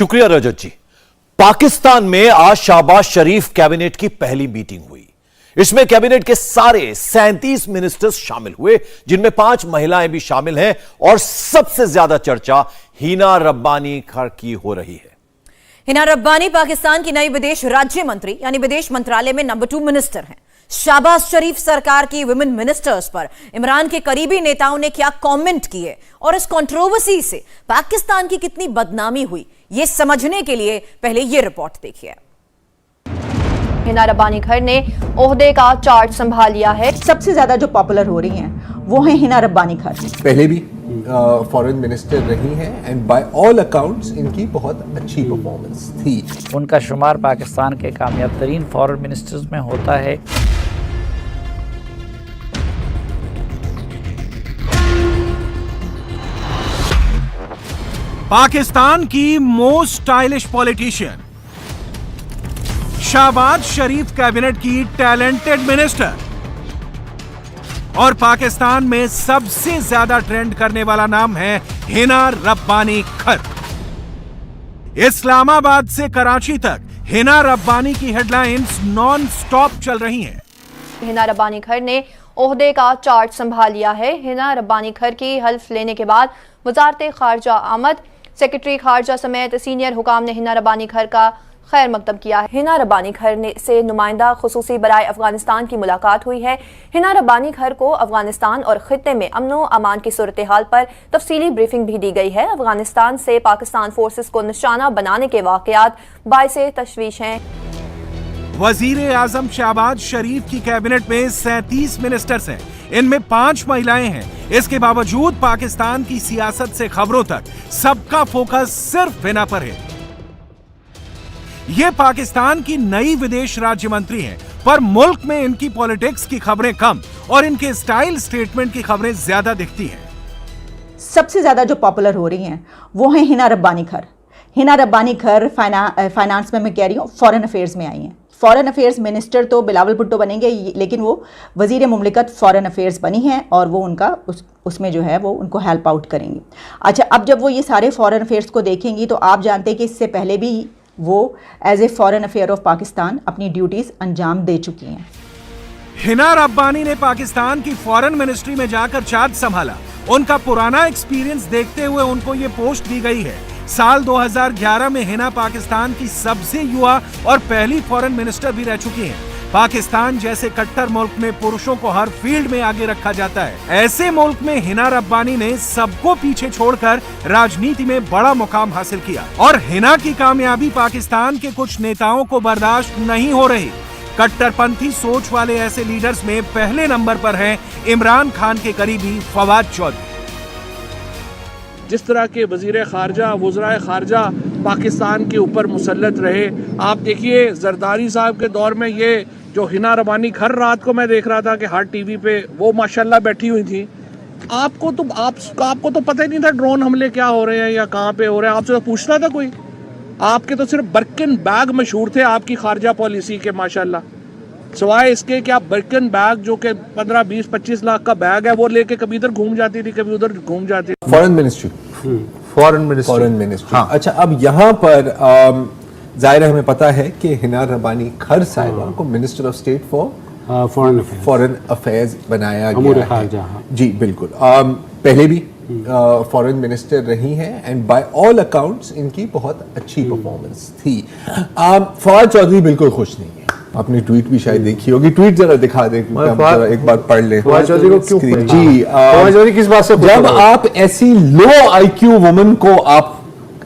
शुक्रिया रजत जी। पाकिस्तान में आज शहबाज शरीफ कैबिनेट की पहली मीटिंग हुई। इसमें कैबिनेट के सारे 37 मिनिस्टर्स शामिल हुए, जिनमें 5 महिलाएं भी शामिल हैं और सबसे ज्यादा चर्चा हिना रब्बानी खर की हो रही है। हिना रब्बानी पाकिस्तान की नई विदेश राज्य मंत्री यानी विदेश मंत्रालय में नंबर 2 मिनिस्टर हैं। शहबाज शरीफ सरकार की विमेन मिनिस्टर्स पर इमरान के करीबी नेताओं ने क्या कमेंट किए और इस कंट्रोवर्सी से पाकिस्तान की कितनी बदनामी हुई, ये समझने के लिए पहले ये रिपोर्ट देखिए। हिना रब्बानी खर ने ओहदे का चार्ज संभाल लिया है। सबसे ज्यादा जो पॉपुलर हो रही हैं वो है हिना रब्बानी खर। पहले भी फॉरेन मिनिस्टर रही हैं एंड बाय ऑल अकाउंट्स इनकी बहुत अच्छी परफॉर्मेंस थी। उनका शुमार पाकिस्तान के कामयाब तरीन फॉरेन मिनिस्टर्स में होता है। पाकिस्तान की मोस्ट स्टाइलिश पॉलिटिशियन शहबाज शरीफ कैबिनेट की टैलेंटेड मिनिस्टर और पाकिस्तान में सबसे ज्यादा ट्रेंड करने वाला नाम है हिना रब्बानी खर। इस्लामाबाद से कराची तक हिना रब्बानी की हेडलाइंस नॉन स्टॉप चल रही हैं। हिना रब्बानी खर ने ओहदे का चार्ज संभाल लिया है। हिना रब्बानी खर की हल्फ लेने के बाद वजारत खारजा आमद, सेक्रेटरी खारजा समेत सीनियर हुकाम ने हिना रब्बानी खर का खैर मकदम किया है। हिना रब्बानी खर से नुमाइंदा खुसूसी बराए अफगानिस्तान की मुलाकात हुई है। हिना रब्बानी खर को अफगानिस्तान और खित्ते में अमनो अमान की सूरत हाल पर तफसीली ब्रीफिंग भी दी गई है। अफगानिस्तान से पाकिस्तान फोर्सेस को निशाना बनाने के वाकयात बाइसे तशवीश हैं। वजीर आजम शहबाज शरीफ की कैबिनेट में 37 मिनिस्टर्स हैं, इनमें 5 महिलाएं हैं। इसके बावजूद पाकिस्तान की सियासत से खबरों तक सबका फोकस सिर्फ हिना पर है। ये पाकिस्तान की नई विदेश राज्य मंत्री हैं, पर मुल्क में इनकी पॉलिटिक्स की खबरें कम और इनके स्टाइल स्टेटमेंट की खबरें ज्यादा दिखती हैं। सबसे ज्यादा जो पॉपुलर हो रही हैं वो है हिना रब्बानी खर। हिना रब्बानी खर फाइनेंस में मैं कह रही हूँ, फॉरेन अफेयर्स में आई हैं। फॉरेन अफेयर्स मिनिस्टर तो बिलावल भुट्टो बनेंगे, लेकिन वो वजीर मुमलिकत फॉरेन अफेयर्स बनी हैं और वो उनका उसमें जो है वो उनको हेल्प आउट करेंगी। अच्छा, अब जब वो ये सारे फॉरेन अफेयर्स को देखेंगी तो आप जानते हैं कि इससे पहले भी वो as a foreign affair of Pakistan अपनी ड्यूटीज अंजाम दे चुकी हैं। हिना रब्बानी ने पाकिस्तान की फॉरेन मिनिस्ट्री में जाकर चार्ज संभाला। उनका पुराना एक्सपीरियंस देखते हुए उनको ये पोस्ट दी गई है। साल 2011 में हिना पाकिस्तान की सबसे युवा और पहली फॉरेन मिनिस्टर भी रह चुकी हैं। पाकिस्तान जैसे कट्टर मुल्क में पुरुषों को हर फील्ड में आगे रखा जाता है। ऐसे मुल्क में हिना रब्बानी ने सबको पीछे छोड़कर राजनीति में बड़ा मुकाम हासिल किया और हिना की कामयाबी पाकिस्तान के कुछ नेताओं को बर्दाश्त नहीं हो रही। कट्टरपंथी सोच वाले ऐसे लीडर्स में पहले नंबर पर हैं इमरान खान के करीबी फवाद चौधरी। जिस तरह के वजीर खारजा, वज़राए खारजा पाकिस्तान के ऊपर मुसल्लत रहे, आप देखिए जरदारी साहब के दौर में ये जो हिना रब्बानी खर, रात को मैं देख रहा था कि हर टीवी पे वो माशाल्लाह बैठी हुई थी। आपको तो पता ही नहीं था ड्रोन हमले क्या हो रहे हैं या कहाँ पे हो रहे हैं। आपसे तो पूछता था कोई? आपके तो सिर्फ बर्किन बैग मशहूर थे आपकी खारजा पॉलिसी के माशाल्लाह। सिवाय इसके कि आप बर्किन बैग जो कि 15, 20, 25 लाख का बैग है वो लेके कभी इधर घूम जाती थी, कभी उधर घूम जाती थी। Foreign ministry. हाँ। अच्छा, अब यहाँ पर जाहिर है हमें पता है कि हिना रब्बानी खर साहिबा को minister of state for foreign affairs बनाया गया है। जी बिल्कुल। पहले भी फॉरेन मिनिस्टर रही हैं एंड बाय ऑल अकाउंट्स इनकी बहुत अच्छी परफॉर्मेंस थी। फवाद चौधरी बिल्कुल खुश नहीं है। आपने ट्वीट भी शायद देखी होगी, ट्वीट जरा दिखा दें, एक बार पढ़ लें। फवाद चौधरी को क्यों? जी, फवाद चौधरी किस बात से? जब आप ऐसी लो आईक्यू वुमन को आप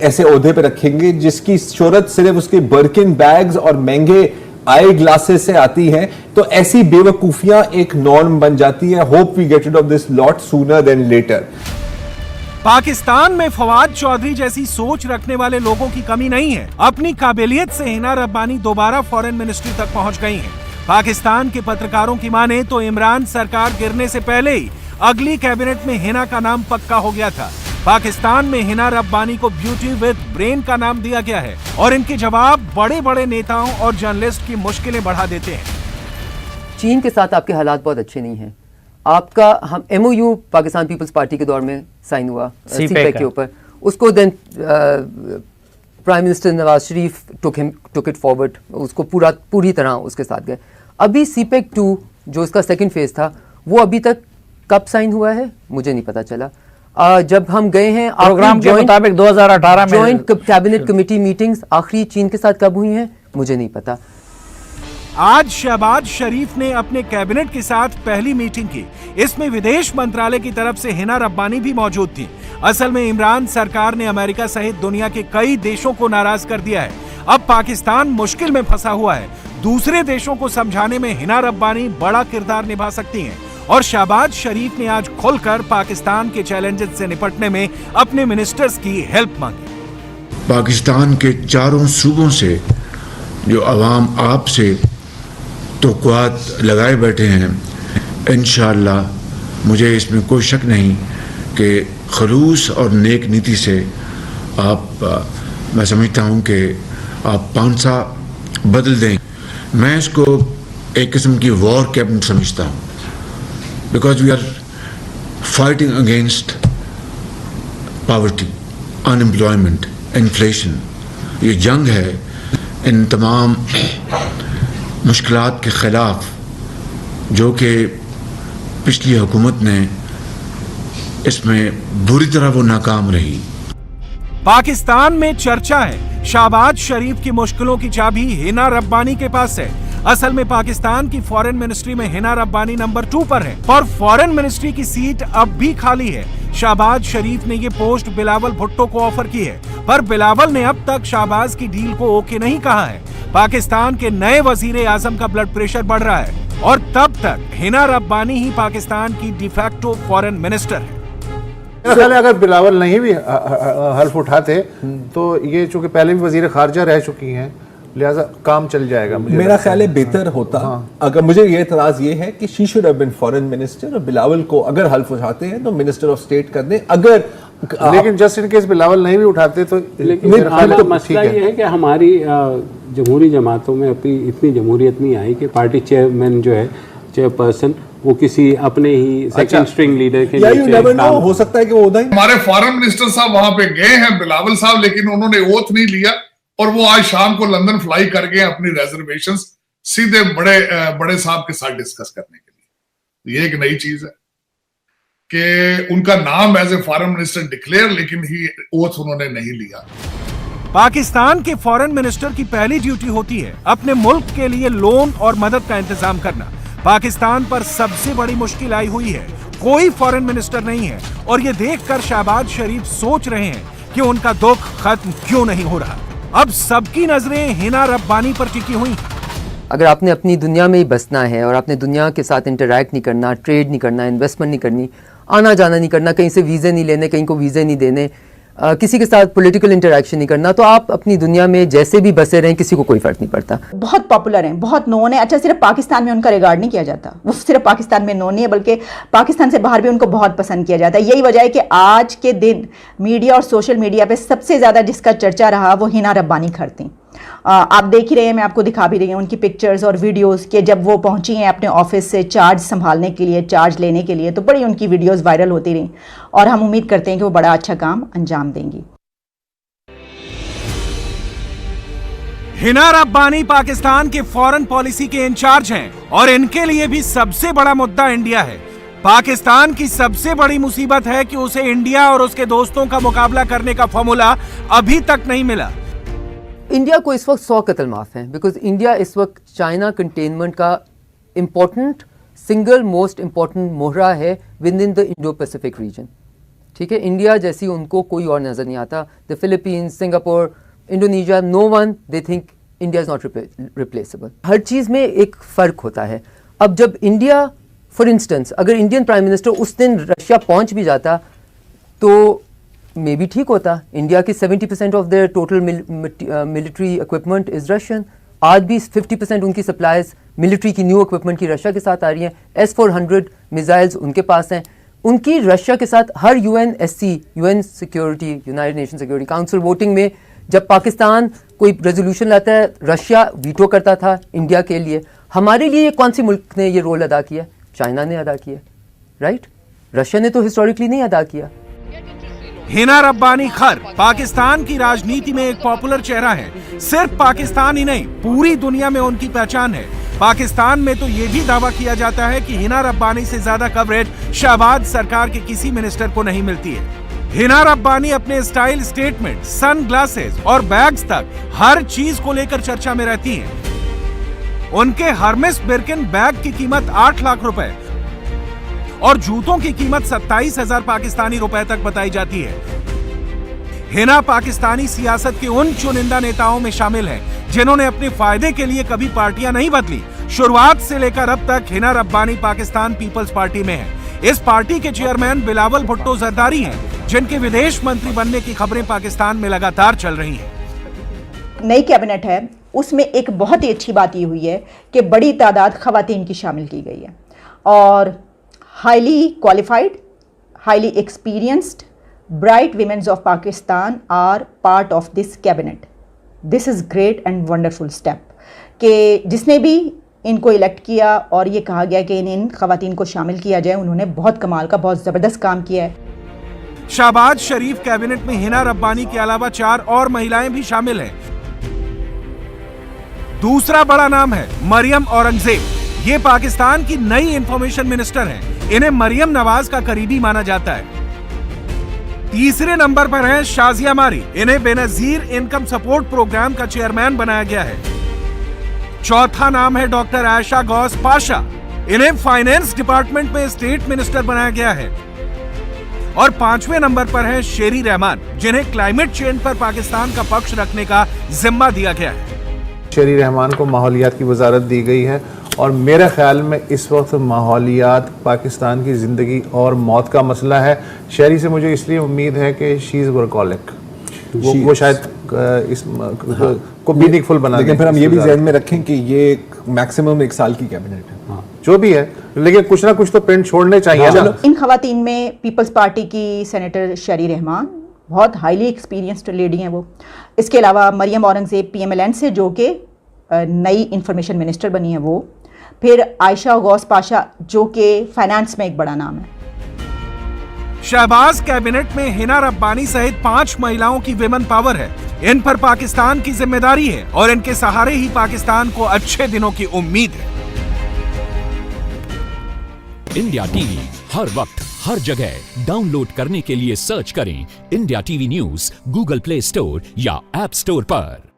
ऐसे ओहदे पे रखेंगे जिसकी शोहरत सिर्फ उसके बर्किन बैग्स और महंगे आई ग्लासेस से आती है, तो ऐसी बेवकूफियां एक नॉर्म बन जाती है। Hope we get rid of this lot sooner than later. Pakistan में फवाद चौधरी जैसी सोच रखने वाले लोगों की कमी नहीं है। अपनी काबिलियत से हिना रब्बानी दोबारा फॉरेन मिनिस्ट्री तक पहुंच गई हैं। पाकिस्तान के पत्रकारों की माने तो इमरान सरकार गिरने से पहले ही अगली कैबिनेट में हिना का नाम पक्का हो गया था। पाकिस्तान में हिना रब्बानी को ब्यूटी विद ब्रेन का नाम दिया गया है और इनके जवाब बड़े बड़े नेताओं और जर्नलिस्ट की मुश्किलें बढ़ा देते हैं। चीन के साथ आपके हालात बहुत अच्छे नहीं हैं। आपका हम MOU पाकिस्तान पीपल्स पार्टी के दौर में साइन हुआ सीपैक के ऊपर, उसको then prime minister Nawaz Sharif took it forward, उसको पूरी तरह उसके साथ गए। अभी CPEC 2 जो इसका सेकंड फेज था वो अभी तक कब साइन हुआ है मुझे नहीं पता चला। जब हम गए हैं प्रोग्राम के मुताबिक 2018 में जॉइंट कैबिनेट कमेटी मीटिंग्स आखिरी चीन के साथ कब हुई हैं मुझे नहीं पता। आज शहबाज शरीफ ने अपने कैबिनेट के साथ पहली मीटिंग की। इसमें विदेश मंत्रालय की तरफ से हिना रब्बानी भी मौजूद थी। असल में इमरान सरकार ने अमेरिका सहित दुनिया के कई देशों को नाराज कर दिया है। अब पाकिस्तान मुश्किल में फंसा हुआ है। दूसरे देशों को समझाने में हिना रब्बानी बड़ा किरदार निभा सकती हैं और शहबाज शरीफ ने आज खुलकर पाकिस्तान के चैलेंजेस से निपटने में अपने मिनिस्टर्स की हेल्प मांगी। पाकिस्तान के चारों सूबों से जो अवाम आपसे तोक़ुआत लगाए बैठे हैं, इंशाअल्लाह मुझे इसमें कोई शक नहीं कि खलूस और नेक नीति से मैं समझता हूँ कि आप पांसा बदल दें। मैं इसको एक किस्म की वॉर कैबिनेट समझता हूँ, because we are fighting against poverty, unemployment, inflation. ये जंग है इन तमाम मुश्किलात के खिलाफ जो कि पिछली हुकूमत ने इसमें बुरी तरह वो नाकाम रही। पाकिस्तान में चर्चा है शहबाज शरीफ की मुश्किलों की चाबी हिना रब्बानी के पास है। असल में पाकिस्तान की फॉरेन मिनिस्ट्री में हिना रब्बानी नंबर 2 पर है और फॉरेन मिनिस्ट्री की सीट अब भी खाली है। शहबाज शरीफ ने ये पोस्ट बिलावल भुट्टो को ऑफर की है, पर बिलावल ने अब तक शहबाज की डील को ओके नहीं कहा है। पाकिस्तान के नए वजीर आजम का ब्लड प्रेशर बढ़ रहा है और तब तक हिना रब्बानी ही पाकिस्तान की डिफैक्टो फॉरेन मिनिस्टर है। मेरा ख्याल है अगर बिलावल नहीं भी हल्फ उठाते तो ये चूंकि पहले भी वजीर खारजा रह चुकी हैं, लिहाजा काम चल जाएगा। मेरा ख्याल है बेहतर होता अगर मुझे ये एतराज ये है कि she should have been foreign minister और बिलावल को अगर हल्फ उठाते हैं तो मिनिस्टर ऑफ स्टेट कर दें। अगर लेकिन जस्ट इन केस बिलावल नहीं भी उठाते तो लेकिन मसला ये है कि हमारी जमहूरी जमातों में अभी इतनी जमहूरियत नहीं आई कि पार्टी चेयरमैन जो है चेयरपर्सन वो किसी अपने ही सेकंड स्ट्रिंग लीडर के नीचे हो सकता है कि वो उधर हमारे फॉरेन मिनिस्टर साहब वहां पे गए हैं बिलावल साहब, लेकिन उन्होंने ओथ नहीं लिया और वो आज शाम को लंदन फ्लाई कर गए अपनी रिजर्वेशंस सीधे बड़े साहब के साथ डिस्कस करने के लिए। ये एक नई चीज है कि उनका नाम as a foreign minister declare, लेकिन ही ओथ उन्होंने नहीं लिया। पाकिस्तान के फॉरेन मिनिस्टर की पहली ड्यूटी होती है अपने मुल्क के लिए लोन और मदद का इंतजाम करना। पाकिस्तान पर सबसे बड़ी मुश्किल आई हुई है, कोई फॉरेन मिनिस्टर नहीं है और ये देखकर शहबाज शरीफ सोच रहे हैं कि उनका दुख खत्म क्यों नहीं हो रहा। अब सबकी नजरें हिना रब्बानी पर टिकी हुई। अगर आपने अपनी दुनिया में ही बसना है और आपने दुनिया के साथ इंटरैक्ट नहीं करना, ट्रेड नहीं करना, इन्वेस्टमेंट नहीं करनी, आना जाना नहीं करना, कहीं से वीज़े नहीं लेने, कहीं को वीज़े नहीं देने, किसी के साथ पॉलिटिकल इंटरैक्शन नहीं करना, तो आप अपनी दुनिया में जैसे भी बसे रहें किसी को कोई फर्क नहीं पड़ता। बहुत पॉपुलर हैं, बहुत नोन है। अच्छा, सिर्फ पाकिस्तान में उनका रिगार्ड नहीं किया जाता, वो सिर्फ पाकिस्तान में नोन नहीं है बल्कि पाकिस्तान से बाहर भी उनको बहुत पसंद किया जाता है। यही वजह है कि आज के दिन मीडिया और सोशल मीडिया पे सबसे ज़्यादा जिसका चर्चा रहा वो हिना रब्बानी खर थी। आप देख ही रहे हैं, मैं आपको दिखा भी रही हूँ उनकी पिक्चर्स और वीडियोस के जब वो पहुंची हैं अपने ऑफिस से चार्ज संभालने के लिए, चार्ज लेने के लिए, तो बड़ी उनकी वीडियोस वायरल होती रही और हम उम्मीद करते हैं कि वो बड़ा अच्छा काम अंजाम देंगी। हिना रब्बानी पाकिस्तान के फॉरेन पॉलिसी के इंचार्ज हैं और इनके लिए भी सबसे बड़ा मुद्दा इंडिया है। पाकिस्तान की सबसे बड़ी मुसीबत है कि उसे इंडिया और उसके दोस्तों का मुकाबला करने का फॉर्मूला अभी तक नहीं मिला। इंडिया को इस वक्त 100 कत्ल माफ हैं, बिकॉज इंडिया इस वक्त चाइना कंटेनमेंट का इम्पोर्टेंट सिंगल मोस्ट इम्पोर्टेंट मोहरा है with in the Indo Pacific region. ठीक है, इंडिया जैसी उनको कोई और नज़र नहीं आता। The Philippines, Singapore, Indonesia, no one they think India is not replaceable. हर चीज़ में एक फ़र्क होता है। अब जब इंडिया फॉर इंस्टेंस अगर इंडियन प्राइम मिनिस्टर उस दिन रशिया पहुंच भी जाता तो मे बी ठीक होता। इंडिया की 70% of their total military equipment is Russian. आज भी 50% उनकी सप्लाईज मिलिट्री की न्यू इक्विपमेंट की रशिया के साथ आ रही हैं। S-400 मिसाइल्स उनके पास हैं। उनकी रशिया के साथ हर UNSC, UN security, United nation security council voting में जब पाकिस्तान कोई रेजोल्यूशन लाता है रशिया वीटो करता था इंडिया के लिए। हमारे लिए कौन सी मुल्क ने ये रोल अदा किया? चाइना ने अदा किया, राइट? रशिया ने तो हिस्टोरिकली नहीं अदा किया। हिना रब्बानी खर पाकिस्तान की राजनीति में एक पॉपुलर चेहरा है। सिर्फ पाकिस्तान ही नहीं, पूरी दुनिया में उनकी पहचान है। पाकिस्तान में तो ये भी दावा किया जाता है कि हिना रब्बानी से ज्यादा कवरेज शहबाज सरकार के किसी मिनिस्टर को नहीं मिलती है। हिना रब्बानी अपने स्टाइल स्टेटमेंट, सन ग्लासेस और बैग्स तक हर चीज को लेकर चर्चा में रहती हैं। उनके हर्मेस बिर्किन बैग की कीमत 8 लाख रुपए और जूतों की कीमत 27,000 पाकिस्तानी रुपए तक बताई जाती है। हिना पाकिस्तानी सियासत के उन चुनिंदा नेताओं में शामिल हैं जिन्होंने अपने फायदे के लिए कभी पार्टियां नहीं बदली। शुरुआत से लेकर अब तक हिना रब्बानी पाकिस्तान पीपल्स पार्टी में है। इस पार्टी के चेयरमैन बिलावल भुट्टो जरदारी हैं, जिनके विदेश मंत्री बनने की खबरें पाकिस्तान में लगातार चल रही हैं। नई कैबिनेट है, उसमें एक बहुत ही अच्छी बात ये हुई है कि बड़ी तादाद खवातीन की शामिल की गई है और highly qualified, highly experienced, bright women of Pakistan are part of this cabinet. This is great and wonderful step कि जिसने भी इनको इलेक्ट किया और ये कहा गया कि इन खवातीन को शामिल किया जाए, उन्होंने बहुत कमाल का, बहुत ज़बरदस्त काम किया है। शहबाज शरीफ कैबिनेट में हिना रब्बानी के अलावा 4 और महिलाएं भी शामिल हैं। दूसरा बड़ा नाम है मरियम औरंगजेब। ये पाकिस्तान की नई इंफॉर्मेशन मिनिस्टर हैं। इन्हें मरियम नवाज का करीबी माना जाता है। तीसरे नंबर पर है शाजिया मारी। इन्हें बेनजीर इनकम सपोर्ट प्रोग्राम का चेयरमैन बनाया गया है। चौथा नाम है डॉक्टर आयशा गौस पाशा। इन्हें फाइनेंस डिपार्टमेंट में स्टेट मिनिस्टर बनाया गया है। और 5वें नंबर पर है शेरी रहमान, जिन्हें क्लाइमेट चेंज पर पाकिस्तान का पक्ष रखने का जिम्मा दिया गया है। शेरी रहमान को माहौलियात की वजारत दी गई है और मेरे ख्याल में इस वक्त माहौलियात पाकिस्तान की ज़िंदगी और मौत का मसला है। शेरी से मुझे इसलिए उम्मीद है कि शी इज़ वर्कॉलिक, वो शायद इस को मीनिंगफुल बना। लेकिन फिर हम ये भी ज़हन में रखें कि ये मैक्सिमम 1 साल की कैबिनेट है। हाँ, जो भी है, लेकिन कुछ ना कुछ तो प्रिंट छोड़ने चाहिए ना। इन खवातीन में पीपल्स पार्टी की सेनेटर शेरी रहमान बहुत हाईली एक्सपीरियंस्ड लेडी हैं वो। इसके अलावा मरियम औरंगजेब PMLN से, जो कि नई इंफॉर्मेशन मिनिस्टर बनी है वो। फिर आयशा गौस पाशा, जो कि फाइनेंस में एक बड़ा नाम है। शहबाज कैबिनेट में हिना रब्बानी सहित 5 महिलाओं की विमेन पावर है। इन पर पाकिस्तान की जिम्मेदारी है और इनके सहारे ही पाकिस्तान को अच्छे दिनों की उम्मीद है। इंडिया टीवी हर वक्त हर जगह डाउनलोड करने के लिए सर्च करें India TV news Google play store या ऐप स्टोर पर।